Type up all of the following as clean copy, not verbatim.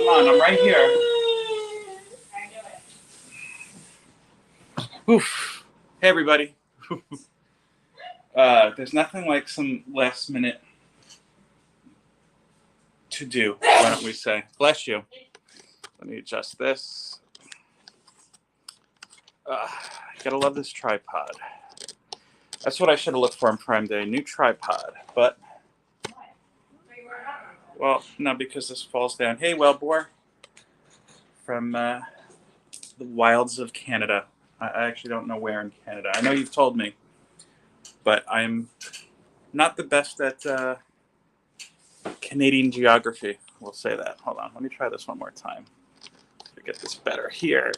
on, I'm right here. Oof. Hey, everybody. There's nothing like some last minute to do, why don't we say? Bless you. Let me adjust this. Gotta love this tripod. That's what I should have looked for on Prime Day, new tripod. But, well, no, because this falls down. Hey, Wellbore. From the wilds of Canada. I actually don't know where in Canada. I know you've told me, but I'm not the best at Canadian geography. We'll say that. Hold on. Let me try this one more time to get this better here.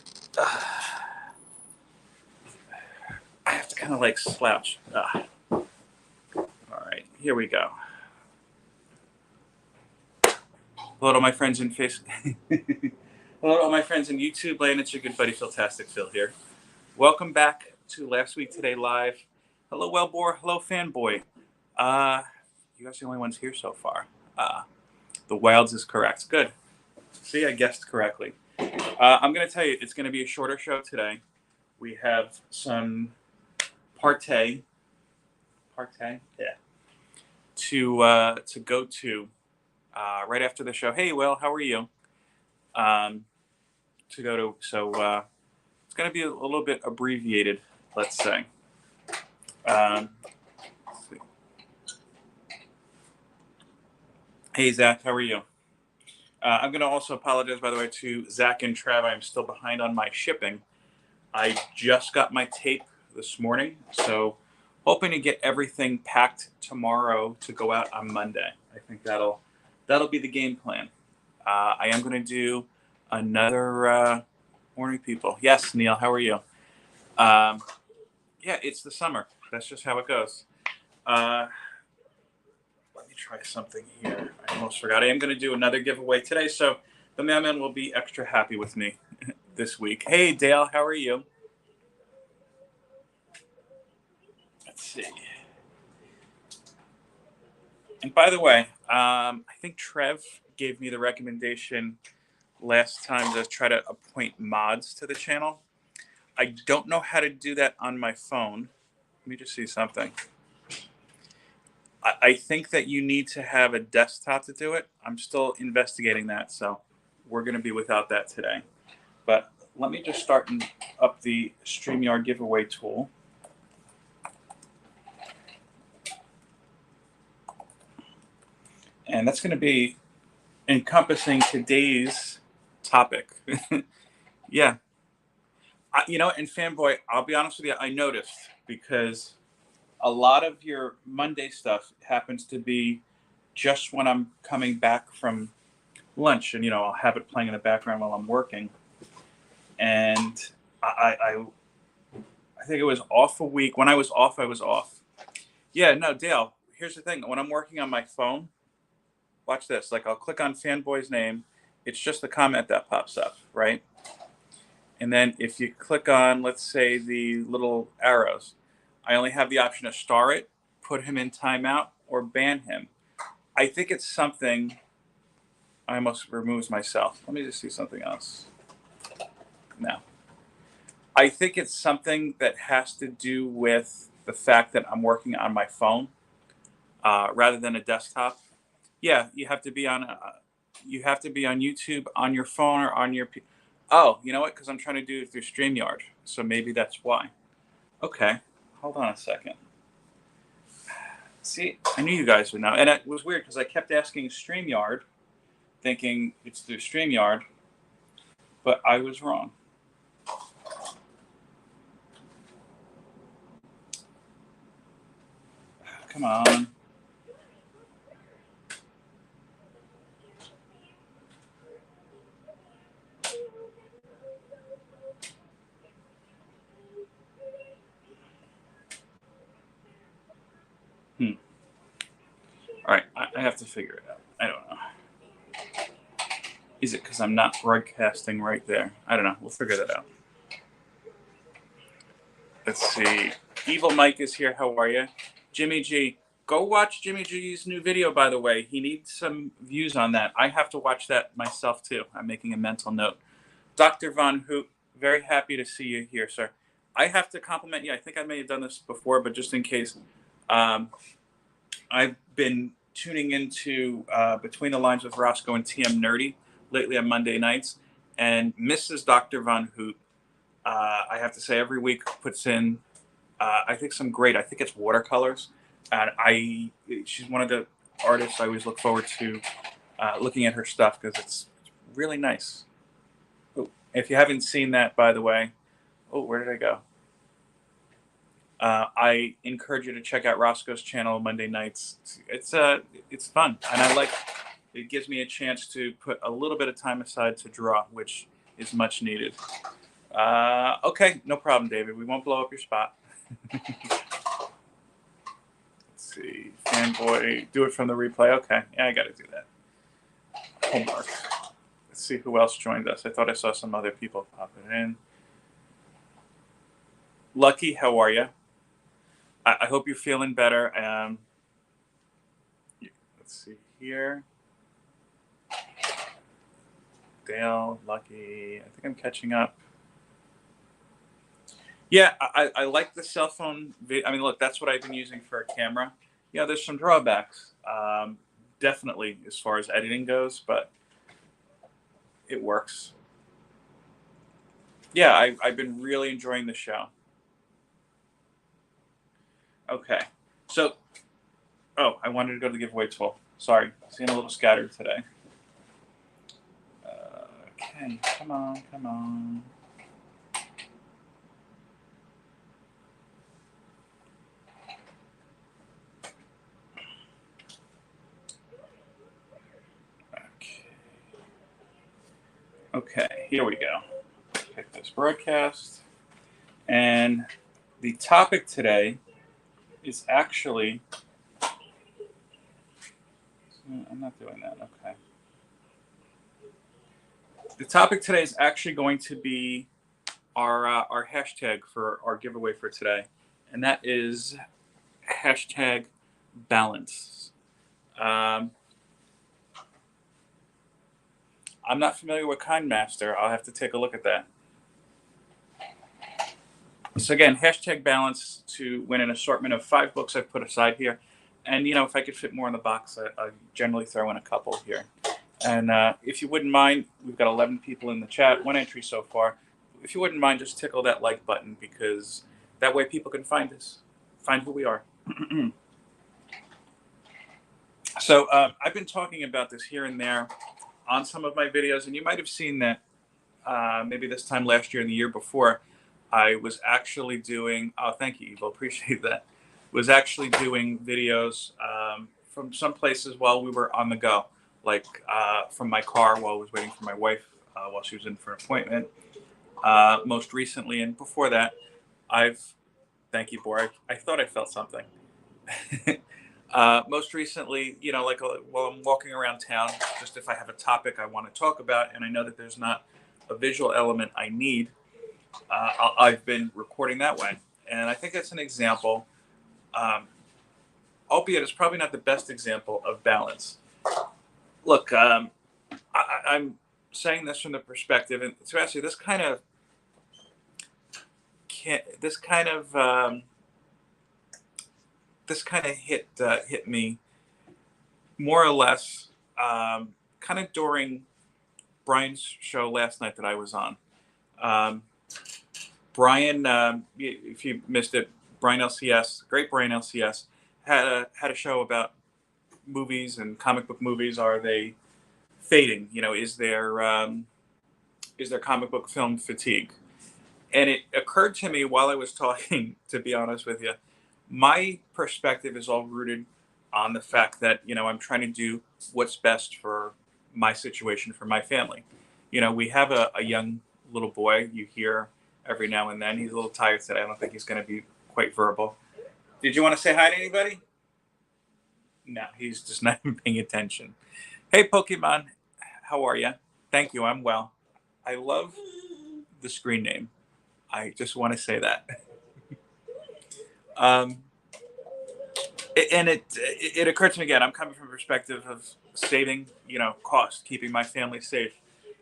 I have to kind of like slouch. All right. Here we go. Hello to my friends in Hello to all my friends in YouTube land. It's your good buddy Philtastic Phil here. Welcome back to Last Week Today Live. Hello, Wellbore. Hello, Fanboy. You guys are the only ones here so far. The Wilds is correct. Good. See, I guessed correctly. I'm going to tell you, it's going to be a shorter show today. We have some party, yeah, to go to right after the show. Hey, Will, how are you? To go to, so it's going to be a little bit abbreviated, let's say. Let's see. Hey, Zach, how are you? I'm going to also apologize, by the way, to Zach and Trav. I'm still behind on my shipping. I just got my tape this morning, so hoping to get everything packed tomorrow to go out on Monday. I think that'll be the game plan. I am going to do another morning people. Yes, Neil, how are you? Yeah, it's the summer. That's just how it goes. Let me try something here. I almost forgot. I am going to do another giveaway today, so the mailman will be extra happy with me this week. Hey, Dale, how are you? Let's see. And by the way, I think Trev gave me the recommendation last time to try to appoint mods to the channel. I don't know how to do that on my phone. Let me just see something. I think that you need to have a desktop to do it. I'm still investigating that, so we're going to be without that today. But let me just start up the StreamYard giveaway tool. And that's going to be encompassing today's topic. Yeah. You know, and Fanboy, I'll be honest with you, I noticed because a lot of your Monday stuff happens to be just when I'm coming back from lunch, and I'll have it playing in the background while I'm working. And I think it was off a week. When I was off, I was off. Yeah, no, Dale, here's the thing. When I'm working on my phone, watch this. Like, I'll click on Fanboy's name. It's just the comment that pops up, right? And then if you click on, let's say, the little arrows, I only have the option to star it, put him in timeout, or ban him. I think it's something. I almost removed myself. Let me just see something else. No. I think it's something that has to do with the fact that I'm working on my phone rather than a desktop. Yeah, you have to be on YouTube on your phone or on your. Oh, you know what? Because I'm trying to do it through StreamYard, so maybe that's why. Okay, hold on a second. See, I knew you guys would know, and it was weird because I kept asking StreamYard, thinking it's through StreamYard, but I was wrong. Come on. All right, I have to figure it out. I don't know. Is it because I'm not broadcasting right there? I don't know. We'll figure that out. Let's see. Evil Mike is here. How are you? Jimmy G, go watch Jimmy G's new video, by the way. He needs some views on that. I have to watch that myself, too. I'm making a mental note. Dr. Von Hoot, very happy to see you here, sir. I have to compliment you. I think I may have done this before, but just in case, I've been tuning into Between the Lines with Roscoe and TM Nerdy lately on Monday nights. And Mrs. Dr. Von Hoot, I have to say, every week puts in, I think, some great, I think it's watercolors. And she's one of the artists I always look forward to looking at her stuff because it's really nice. Oh, if you haven't seen that, by the way, oh, where did I go? I encourage you to check out Roscoe's channel Monday nights. It's fun, and it gives me a chance to put a little bit of time aside to draw, which is much needed. Okay, no problem, David. We won't blow up your spot. Let's see, fanboy, do it from the replay. Okay, yeah, I got to do that. Homework. Let's see who else joined us. I thought I saw some other people popping in. Lucky, how are you? I hope you're feeling better. Let's see here. Dale, Lucky. I think I'm catching up. Yeah, I like the cell phone. I mean, look, that's what I've been using for a camera. Yeah, there's some drawbacks, definitely, as far as editing goes, but it works. Yeah, I've been really enjoying the show. Okay, so, I wanted to go to the giveaway tool. Sorry, seeing a little scattered today. Okay, come on. Okay, here we go. Pick this broadcast. And the topic today is actually, I'm not doing that, okay. The topic today is actually going to be our hashtag for our giveaway for today. And that is hashtag balance. I'm not familiar with KindMaster. I'll have to take a look at that. So again, hashtag balance to win an assortment of 5 books I've put aside here. And, if I could fit more in the box, I generally throw in a couple here. And if you wouldn't mind, we've got 11 people in the chat, 1 entry so far. If you wouldn't mind, just tickle that like button because that way people can find us, find who we are. So I've been talking about this here and there on some of my videos, and you might have seen that maybe this time last year and the year before, I was actually doing, thank you, Evil, appreciate that, was actually doing videos from some places while we were on the go, like from my car while I was waiting for my wife while she was in for an appointment. Most recently, and before that, thank you, Bor, I thought I felt something. Most recently, while I'm walking around town, just if I have a topic I want to talk about, and I know that there's not a visual element I need, I've been recording that way. And I think that's an example, albeit it's probably not the best example of balance. Look, I'm saying this from the perspective, and so actually this kind of hit me more or less kind of during Brian's show last night that I was on. Brian, if you missed it, Brian LCS, great Brian LCS, had a show about movies and comic book movies. Are they fading? Is there comic book film fatigue? And it occurred to me while I was talking, to be honest with you, my perspective is all rooted on the fact that, I'm trying to do what's best for my situation, for my family. We have a young little boy you hear every now and then. He's a little tired today. I don't think he's going to be quite verbal. Did you want to say hi to anybody? No, he's just not even paying attention. Hey, Pokemon, how are you? Thank you, I'm well. I love the screen name. I just want to say that. And it occurred to me again. I'm coming from a perspective of saving, cost, keeping my family safe,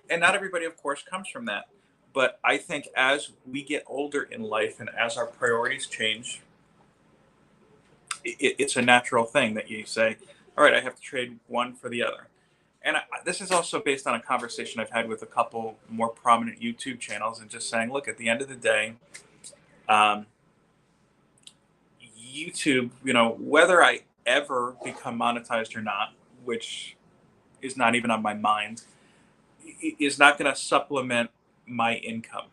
and not everybody, of course, comes from that. But I think as we get older in life and as our priorities change, it's a natural thing that you say, "All right, I have to trade one for the other." And this is also based on a conversation I've had with a couple more prominent YouTube channels, and just saying, look, at the end of the day, um, YouTube, whether I ever become monetized or not, which is not even on my mind, is not going to supplement my income.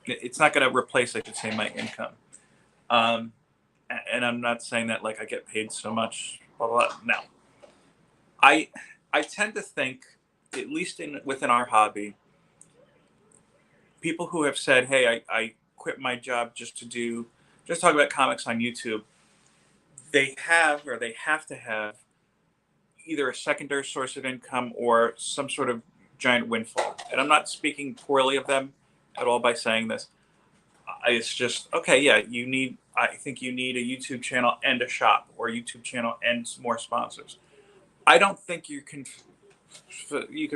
It's not going to replace, I should say, my income. Um, and I'm not saying that like I get paid so much, blah, blah, blah. No, I I tend to think, at least within our hobby, people who have said, "Hey, I quit my job just talk about comics on YouTube," they have to have either a secondary source of income or some sort of giant windfall. And I'm not speaking poorly of them at all by saying this. It's just okay. Yeah, I think you need a YouTube channel and a shop, or a YouTube channel and more sponsors. I don't think you could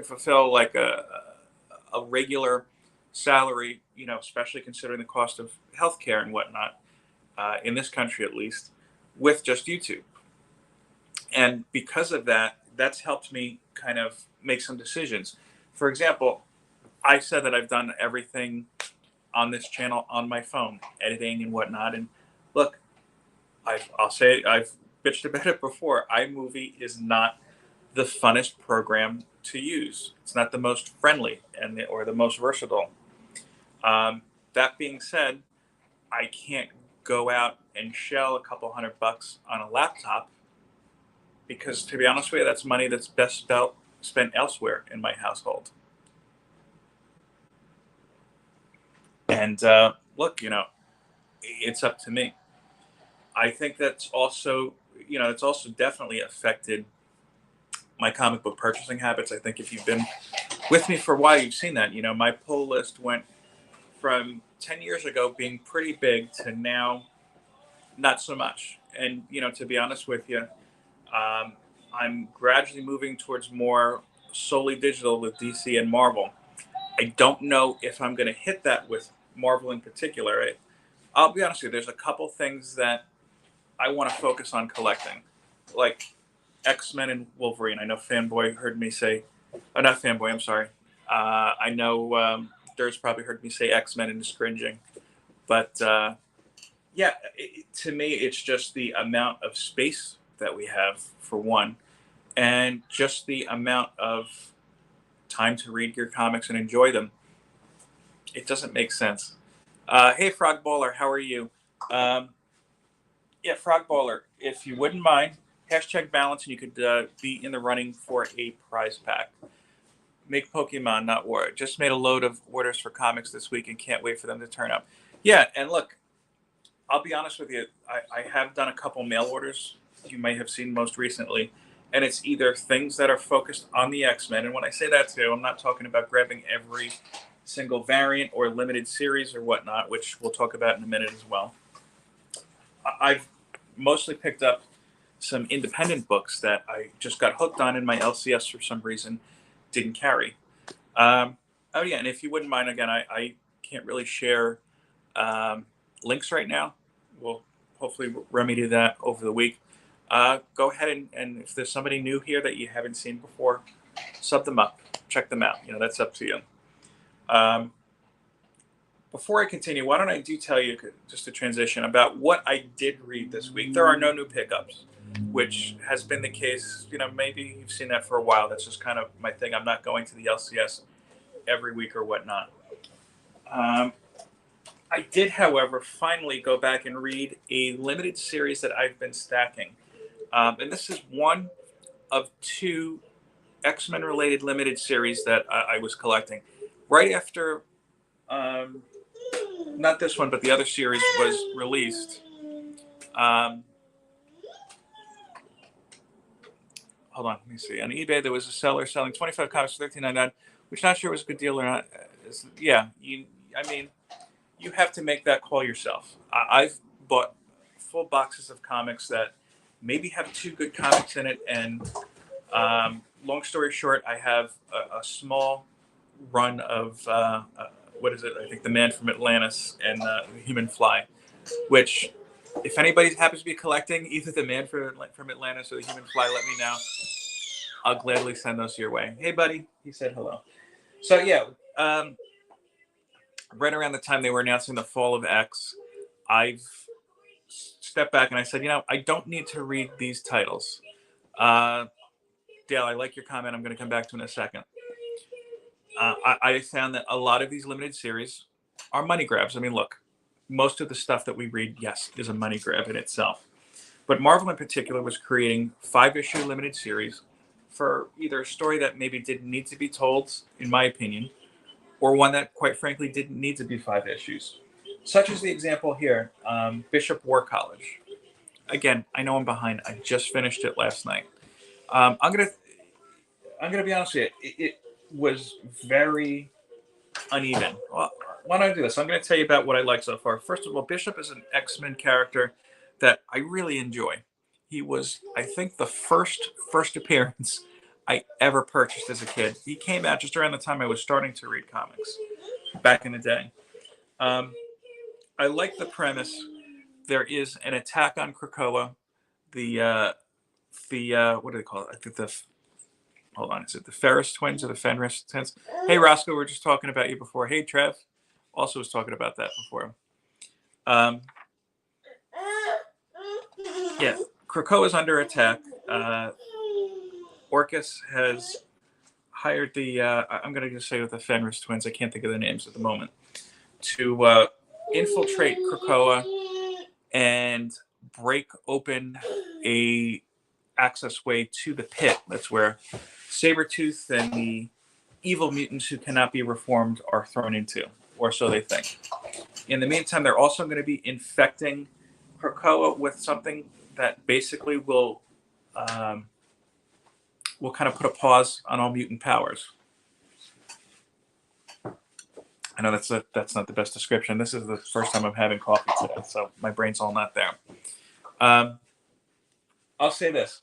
fulfill like a regular salary, especially considering the cost of healthcare and whatnot, in this country at least, with just YouTube. And because of that, that's helped me kind of make some decisions. For example, I said that I've done everything on this channel on my phone, editing and whatnot. And look, I'll say I've bitched about it before. iMovie is not the funnest program to use. It's not the most friendly or the most versatile. That being said, I can't go out and shell a couple $100 on a laptop because, to be honest with you, that's money that's best spent elsewhere in my household. And look, it's up to me. I think that's also definitely affected my comic book purchasing habits. I think if you've been with me for a while, you've seen that. My pull list went from 10 years ago being pretty big to now not so much. And, to be honest with you, um, I'm gradually moving towards more solely digital with DC and Marvel. I don't know if I'm going to hit that with Marvel in particular. I'll be honest with you, there's a couple things that I want to focus on collecting, like X-Men and Wolverine. I know Fanboy heard me say, oh, not Fanboy, I'm sorry. I know Dur's probably heard me say X-Men and is cringing. But yeah, to me, it's just the amount of space that we have, for one, and just the amount of time to read your comics and enjoy them. It doesn't make sense. Hey, Frog Bowler, how are you? Um, yeah, Frog Bowler, if you wouldn't mind, hashtag balance, and you could be in the running for a prize pack. Make Pokemon, not war. Just made a load of orders for comics this week and can't wait for them to turn up. Yeah, and look, I'll be honest with you. I have done a couple mail orders. You may have seen most recently, and it's either things that are focused on the X-Men. And when I say that too, I'm not talking about grabbing every single variant or limited series or whatnot, which we'll talk about in a minute as well. I've mostly picked up some independent books that I just got hooked on, and my LCS for some reason didn't carry. Oh yeah, and if you wouldn't mind, again, I can't really share links right now. We'll hopefully remedy that over the week. Go ahead and if there's somebody new here that you haven't seen before, sub them up, check them out. That's up to you. Um, Before I continue, why don't I tell you, just a transition, about what I did read this week. There are no new pickups, which has been the case. Maybe you've seen that for a while. That's just kind of my thing. I'm not going to the LCS every week or whatnot. Um, I did, however, finally go back and read a limited series that I've been stacking. And this is one of two X-Men related limited series that I was collecting. Right after, not this one, but the other series was released. Hold on, let me see. On eBay, there was a seller selling 25 comics for $13.99, which not sure was a good deal or not. Yeah, I mean, you have to make that call yourself. I've bought full boxes of comics that maybe have 2 good comics in it. And long story short, I have a small run of what is it? I think The Man from Atlantis and The Human Fly, which, if anybody happens to be collecting either The Man from Atlantis or The Human Fly, let me know. I'll gladly send those your way. Hey, buddy. He said hello. So, yeah, right around the time they were announcing the fall of X, I've stepped back and I said, I don't need to read these titles. Dale, I like your comment. I'm going to come back to in a second. I found that a lot of these limited series are money grabs. I mean, look, most of the stuff that we read, yes, is a money grab in itself. But Marvel in particular was creating 5-issue limited series for either a story that maybe didn't need to be told, in my opinion, or one that, quite frankly, didn't need to be 5 issues. Such as the example here, Bishop War College. Again, I know I'm behind. I just finished it last night. I'm gonna be honest with you. It was very uneven. Well, why don't I do this? I'm going to tell you about what I like so far. First of all, Bishop is an X-Men character that I really enjoy. He was, I think, the first appearance I ever purchased as a kid. He came out just around the time I was starting to read comics back in the day. I like the premise. There is an attack on Krakoa. The what do they call it? I think hold on, is it the Ferris twins or the Fenris twins? Hey, Roscoe, we were just talking about you before. Hey, Trev, also was talking about that before. Yeah, Krakoa is under attack. Orcus has hired the, I'm going to just say with the Fenris twins, I can't think of the names at the moment, to infiltrate Krakoa and break open a access way to the pit. That's where Sabretooth and the evil mutants who cannot be reformed are thrown into, or so they think. In the meantime, they're also going to be infecting Krakoa with something that basically will kind of put a pause on all mutant powers. I know that's not the best description. This is the first time I'm having coffee today, so my brain's all not there. I'll say this.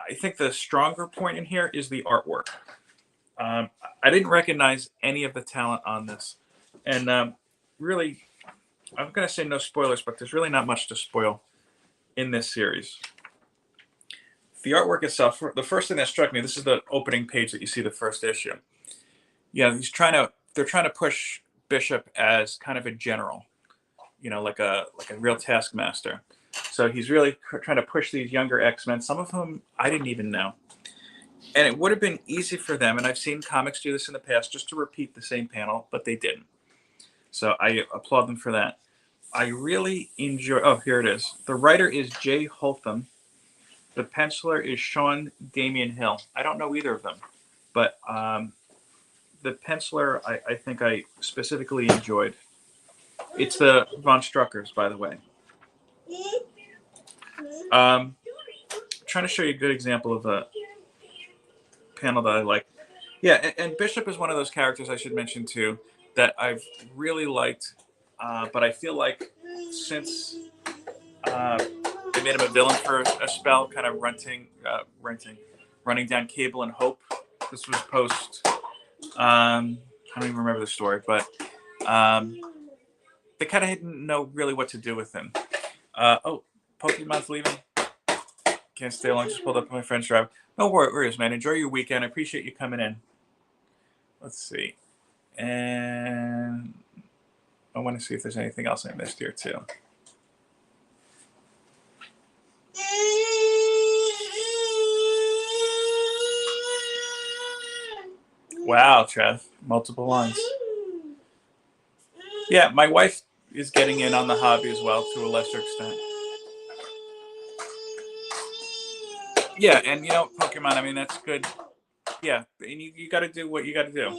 I think the stronger point in here is the artwork. I didn't recognize any of the talent on this. And really, I'm going to say no spoilers, but there's really not much to spoil in this series. The artwork itself, the first thing that struck me, this is the opening page that you see the first issue. Yeah, they're trying to push Bishop as kind of a general, like a real taskmaster. So he's really trying to push these younger X-Men, some of whom I didn't even know. And it would have been easy for them, and I've seen comics do this in the past, just to repeat the same panel, but they didn't. So I applaud them for that. I really enjoy... Oh, here it is. The writer is Jay Holtham. The penciler is Sean Damian Hill. I don't know either of them, but the penciler I think I specifically enjoyed. It's the Von Struckers, by the way. Trying to show you a good example of a panel that I like. Yeah, and Bishop is one of those characters I should mention too that I've really liked, but I feel like since they made him a villain for a spell, kind of running down Cable and Hope. This was post. I don't even remember the story, but they kind of didn't know really what to do with him. Pokemon's leaving. Can't stay long. Just pulled up my friend's drive. No worries, man. Enjoy your weekend. I appreciate you coming in. Let's see. And I want to see if there's anything else I missed here, too. Wow, Trev. Multiple lines. Yeah, my wife is getting in on the hobby as well, to a lesser extent. Yeah, and Pokemon, I mean, that's good. Yeah, and you got to do what you got to do.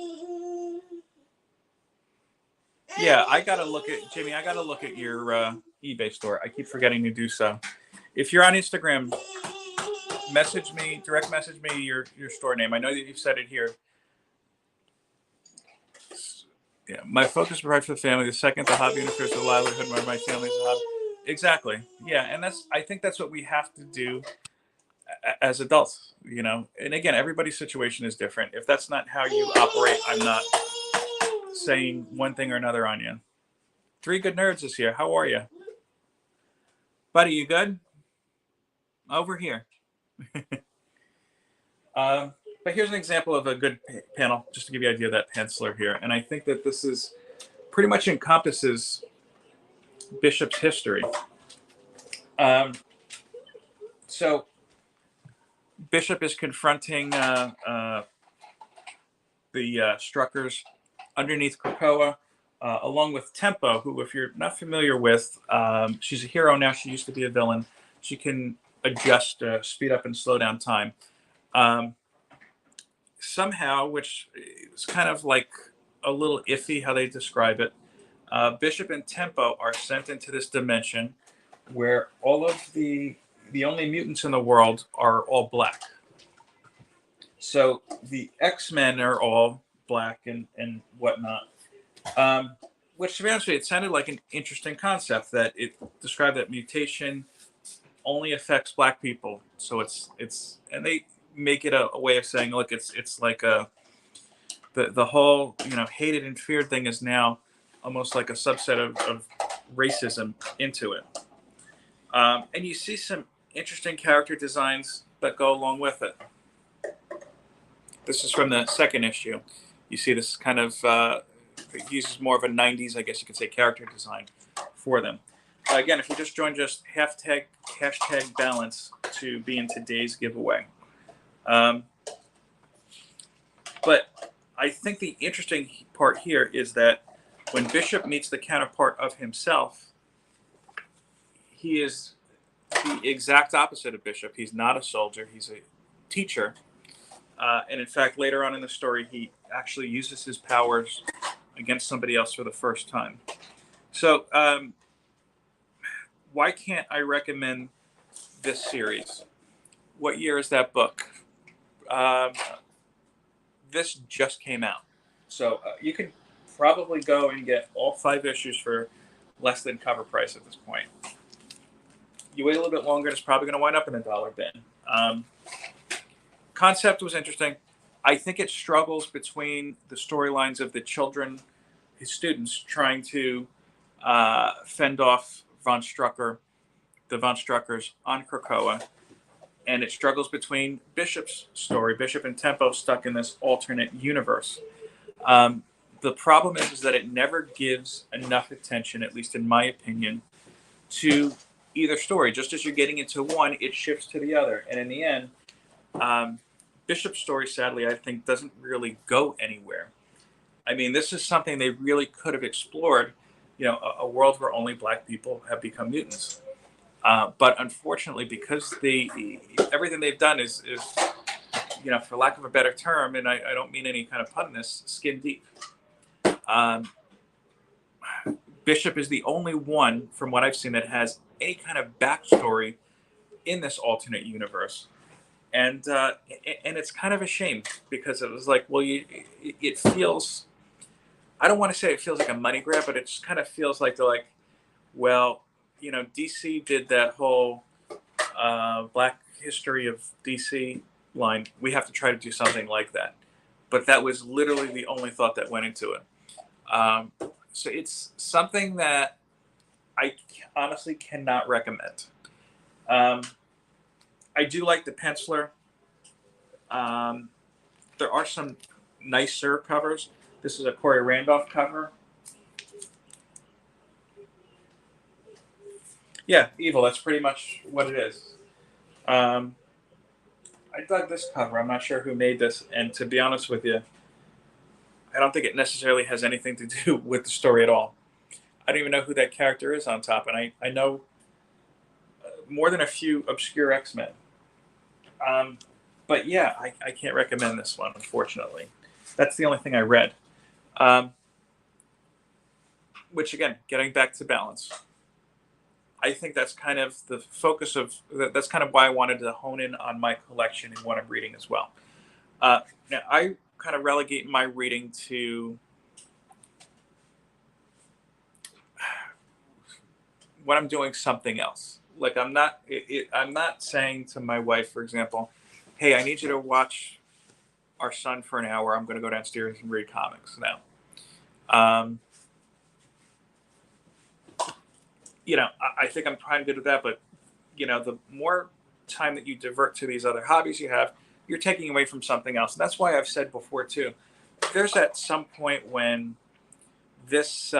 Yeah, I got to look at, Jimmy, I got to look at your eBay store. I keep forgetting to do so. If you're on Instagram, direct message me your store name. I know that you've said it here. Yeah, my focus provides for the family. The second the hobby interferes with the livelihood of my family's hobby. exactly. Yeah, and I think that's what we have to do as adults, you know. And again, everybody's situation is different. If that's not how you operate, I'm not saying one thing or another on you. Three Good Nerds is here. How are you, buddy? You good? Over here. Um, but here's an example of a good panel, just to give you an idea of that penciler here. And I think that this is pretty much encompasses Bishop's history. Um, so Bishop is confronting the Struckers underneath Krakoa, along with Tempo, who, if you're not familiar with, she's a hero now. She used to be a villain. She can adjust, speed up and slow down time. Um, Somehow, which is kind of like a little iffy how they describe it, Bishop and Tempo are sent into this dimension where all of the only mutants in the world are all black. So the X-Men are all black and whatnot. Um, which, to be honest with you, it sounded like an interesting concept that it described that mutation only affects black people. So it's and they make it a way of saying, look, it's like the whole hated and feared thing is now almost like a subset of racism into it. And you see some interesting character designs that go along with it. This is from the second issue. You see this kind of it uses more of a 90s, I guess you could say, character design for them. Again, if you just joined, just hashtag balance to be in today's giveaway. Um, but I think the interesting part here is that when Bishop meets the counterpart of himself, he is the exact opposite of Bishop. He's not a soldier, he's a teacher. And in fact, later on in the story, he actually uses his powers against somebody else for the first time. So, why can't I recommend this series? What year is that book? Um, this just came out. So, you could probably go and get all 5 issues for less than cover price at this point. You wait a little bit longer, it's probably going to wind up in a dollar bin. Concept was interesting. I think it struggles between the storylines of the children, his students, trying to fend off von Strucker, the von Struckers on Krakoa, and it struggles between Bishop's story, Bishop and Tempo stuck in this alternate universe. The problem is that it never gives enough attention, at least in my opinion, to either story. Just as you're getting into one, it shifts to the other, and in the end, Bishop's story, sadly, I think, doesn't really go anywhere. I mean, this is something they really could have explored, a world where only black people have become mutants. But unfortunately, because everything they've done is, for lack of a better term, and I don't mean any kind of pun in this, skin deep. Bishop is the only one, from what I've seen, that has any kind of backstory in this alternate universe. And it's kind of a shame because it was like, well, it feels. I don't want to say it feels like a money grab, but it just kind of feels like they're like, well, DC did that whole Black History of DC line. We have to try to do something like that, but that was literally the only thought that went into it. So it's something that I honestly cannot recommend. I do like the penciler. There are some nicer covers. This is a Corey Randolph cover. Yeah, Evil. That's pretty much what it is. I dug this cover. I'm not sure who made this, and to be honest with you, I don't think it necessarily has anything to do with the story at all. I don't even know who that character is on top, and I know more than a few obscure X-Men. But yeah, I can't recommend this one, unfortunately. That's the only thing I read. Which, again, getting back to balance, I think that's kind of the focus of, that's kind of why I wanted to hone in on my collection and what I'm reading as well. Now, I kind of relegate my reading to when I'm doing something else. Like I'm not saying to my wife, for example, hey, I need you to watch our son for an hour. I'm going to go downstairs and read comics now. Um, I think I'm trying to do that, but the more time that you divert to these other hobbies you have, you're taking away from something else. And that's why I've said before too, there's at some point when this,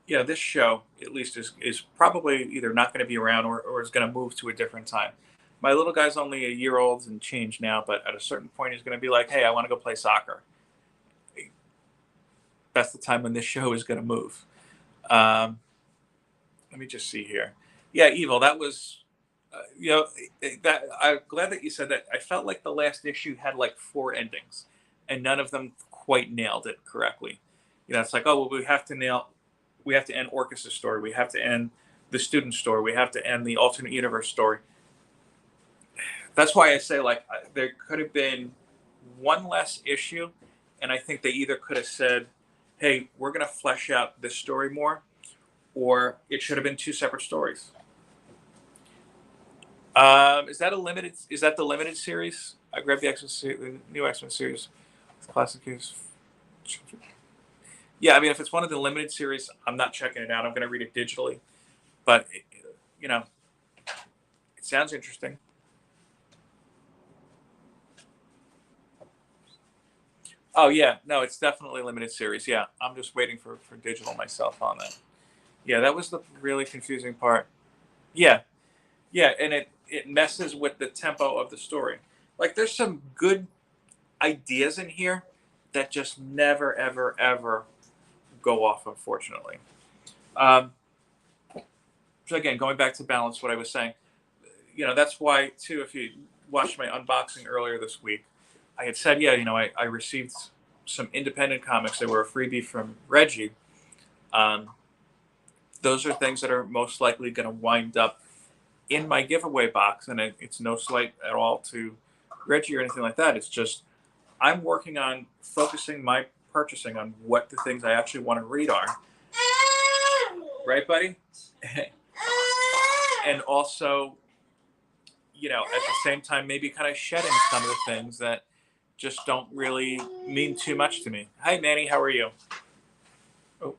this show at least is probably either not going to be around or is going to move to a different time. My little guy's only a year old and change now, but at a certain point he's going to be like, hey, I want to go play soccer. That's the time when this show is going to move. Let me just see here. Yeah, Evil. That was, that I'm glad that you said that. I felt like the last issue had like 4 endings, and none of them quite nailed it correctly. It's like, oh well, we have to end Orcus's story, we have to end the student story, we have to end the alternate universe story. That's why I say like there could have been one less issue, and I think they either could have said, hey, we're going to flesh out this story more, or it should have been 2 separate stories. Is that the limited series? I grabbed the new X-Men series, classic case. Yeah, I mean, if it's one of the limited series, I'm not checking it out. I'm going to read it digitally, but it sounds interesting. Oh yeah, no, it's definitely a limited series. Yeah, I'm just waiting for digital myself on that. Yeah, that was the really confusing part. Yeah, yeah, and it messes with the tempo of the story. Like there's some good ideas in here that just never ever ever go off, unfortunately. Um, so again, going back to balance, what I was saying, that's why too. If you watched my unboxing earlier this week, I had said, yeah, I received some independent comics. They were a freebie from Reggie. Um, those are things that are most likely going to wind up in my giveaway box, and it's no slight at all to Reggie or anything like that. It's just I'm working on focusing my purchasing on what the things I actually want to read are. Right, buddy? And also, at the same time, maybe kind of shedding some of the things that just don't really mean too much to me. Hi, Manny. How are you? Oh.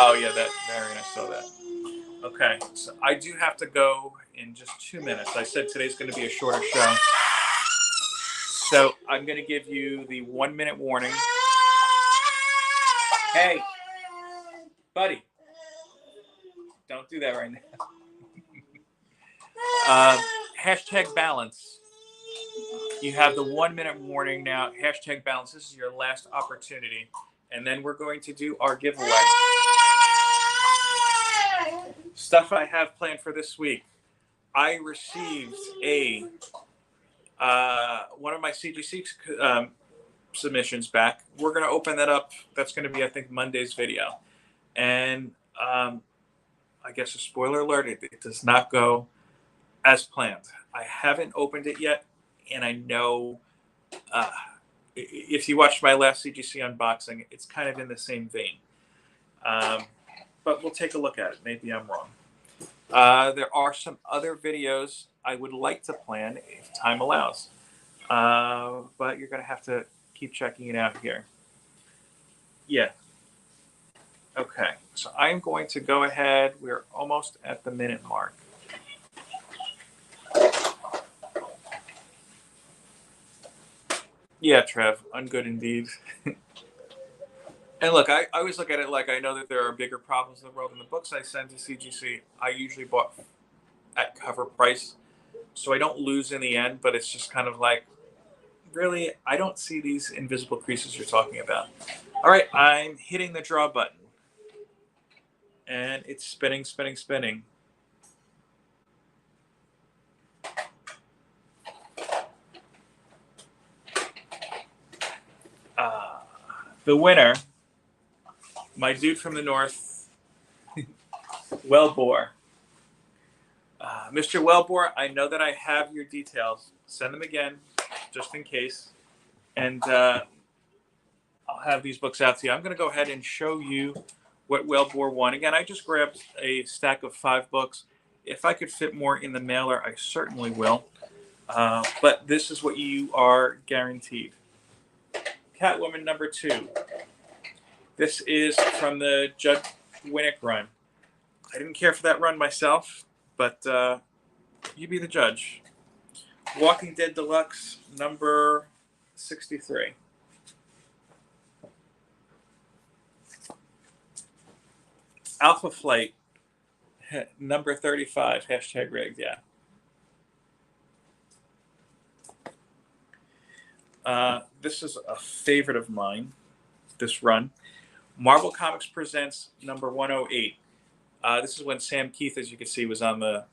Oh, yeah, that Marion, I saw that. Okay, so I do have to go in just 2 minutes. I said today's going to be a shorter show. So I'm going to give you the 1-minute warning. Hey, buddy, don't do that right now. Hashtag balance. You have the 1-minute warning now. Hashtag balance. This is your last opportunity. And then we're going to do our giveaway. Stuff I have planned for this week. I received one of my CGC submissions back. We're going to open that up. That's going to be, I think, Monday's video. And I guess a spoiler alert, it does not go as planned. I haven't opened it yet, and I know if you watched my last CGC unboxing, it's kind of in the same vein. But we'll take a look at it. Maybe I'm wrong. There are some other videos I would like to plan if time allows. But you're going to have to keep checking it out here. Yeah. Okay. So I'm going to go ahead. We're almost at the minute mark. Yeah, Trev. Ungood indeed. And look, I always look at it like I know that there are bigger problems in the world. And the books I send to CGC, I usually bought at cover price. So I don't lose in the end, but it's just kind of like, really, I don't see these invisible creases you're talking about. All right, I'm hitting the draw button. And it's spinning, spinning, spinning. The winner, my dude from the north, Wellbore. Mr. Wellbore, I know that I have your details. Send them again, just in case. And I'll have these books out to you. I'm going to go ahead and show you what Whale Bore 1. Again, I just grabbed a stack of 5 books. If I could fit more in the mailer, I certainly will. But this is what you are guaranteed. Catwoman number 2. This is from the Judd Winnick run. I didn't care for that run myself, but you be the judge. Walking Dead Deluxe number 63. Alpha Flight number 35. #rigged, yeah. This is a favorite of mine, this run. Marvel Comics Presents number 108. This is when Sam Keith, as you can see, was on it,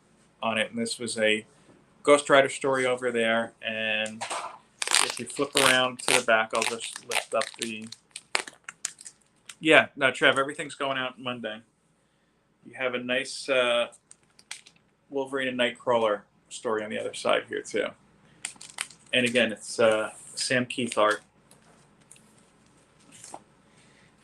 and this was a Ghost Rider story over there. And if you flip around to the back, I'll just lift up the... Yeah, no, Trev, everything's going out Monday. You have a nice Wolverine and Nightcrawler story on the other side here, too. And again, it's Sam Keith art.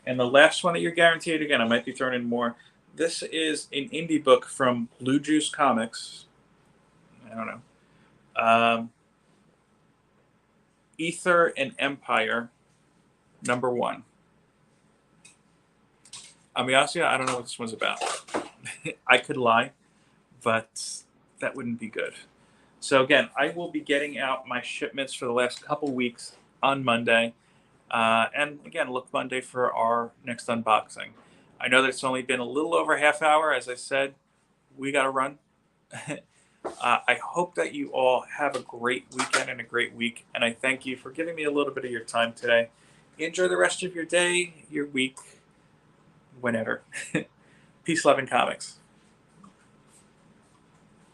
And the last one that you're guaranteed, again, I might be throwing in more. This is an indie book from Blue Juice Comics. I don't know. Ether and Empire, number 1. I'll be honest with you, I don't know what this one's about. I could lie, but that wouldn't be good. So again, I will be getting out my shipments for the last couple weeks on Monday. And again, look Monday for our next unboxing. I know that it's only been a little over a half hour. As I said, we got to run. I hope that you all have a great weekend and a great week. And I thank you for giving me a little bit of your time today. Enjoy the rest of your day, your week, whenever. Peace, love, and comics.